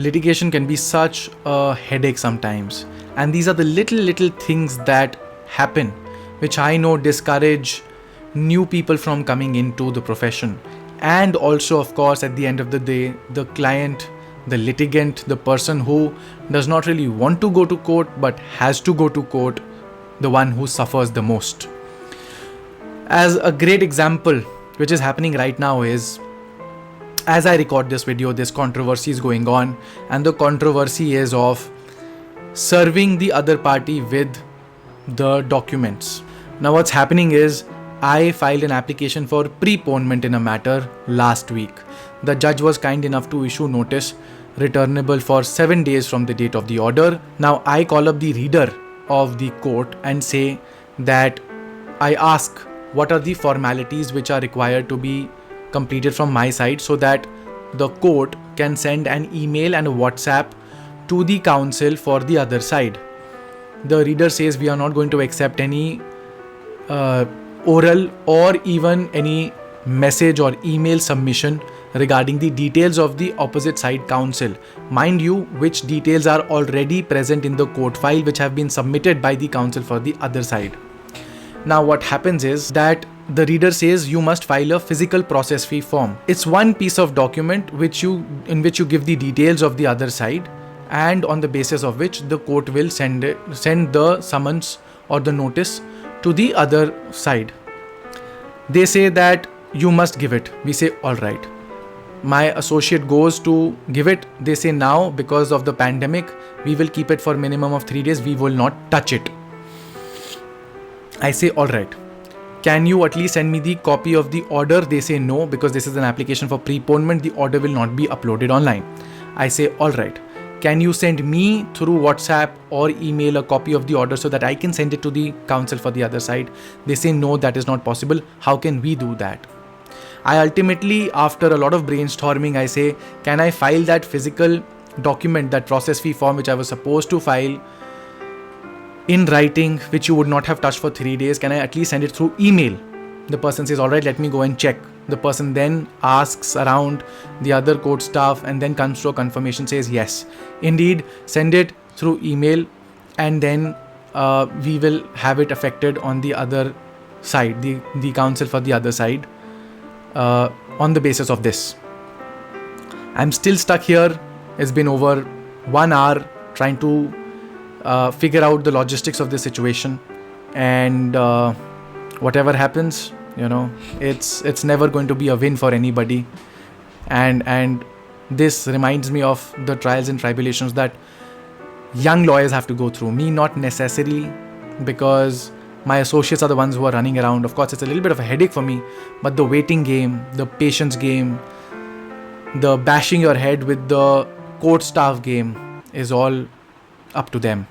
Litigation can be such a headache sometimes, and these are the little things that happen which I know discourage new people from coming into the profession. And also, of course, at the end of the day, the client, the litigant, the person who does not really want to go to court but has to go to court, the one who suffers the most. As a great example which is happening right now is, as I record this video, this controversy is going on, and the controversy is of serving the other party with the documents. Now what's happening is, I filed an application for preponement in a matter last week. The judge was kind enough to issue notice returnable for 7 days from the date of the order. Now I call up the reader of the court and say that I ask what are the formalities which are required to be completed from my side so that the court can send an email and a WhatsApp to the counsel for the other side. The reader says we are not going to accept any oral or even any message or email submission regarding the details of the opposite side counsel. Mind you, which details are already present in the court file which have been submitted by the counsel for the other side. Now what happens is that the reader says you must file a physical process fee form. It's one piece of document in which you give the details of the other side, and on the basis of which the court will send the summons or the notice to the other side. They say that you must give it. We say alright. My associate goes to give it. They say now because of the pandemic we will keep it for minimum of 3 days. We will not touch it. I say alright. Can you at least send me the copy of the order? They say no, because this is an application for preponement. The order will not be uploaded online. I say alright. Can you send me through WhatsApp or email a copy of the order so that I can send it to the counsel for the other side? They say no, that is not possible. How can we do that? I ultimately, after a lot of brainstorming, I say, can I file that physical document, that process fee form which I was supposed to file in writing, which you would not have touched for 3 days, can I at least send it through email? The person says, alright, let me go and check. The person then asks around the other court staff and then comes to a confirmation, says yes, indeed, send it through email, and then we will have it affected on the other side, the counsel for the other side, on the basis of this. I'm still stuck here. It's been over 1 hour trying to figure out the logistics of this situation, and whatever happens, it's never going to be a win for anybody, and this reminds me of the trials and tribulations that young lawyers have to go through. Me, not necessarily, because my associates are the ones who are running around. Of course, it's a little bit of a headache for me, but the waiting game, the patience game, the bashing your head with the court staff game is all up to them.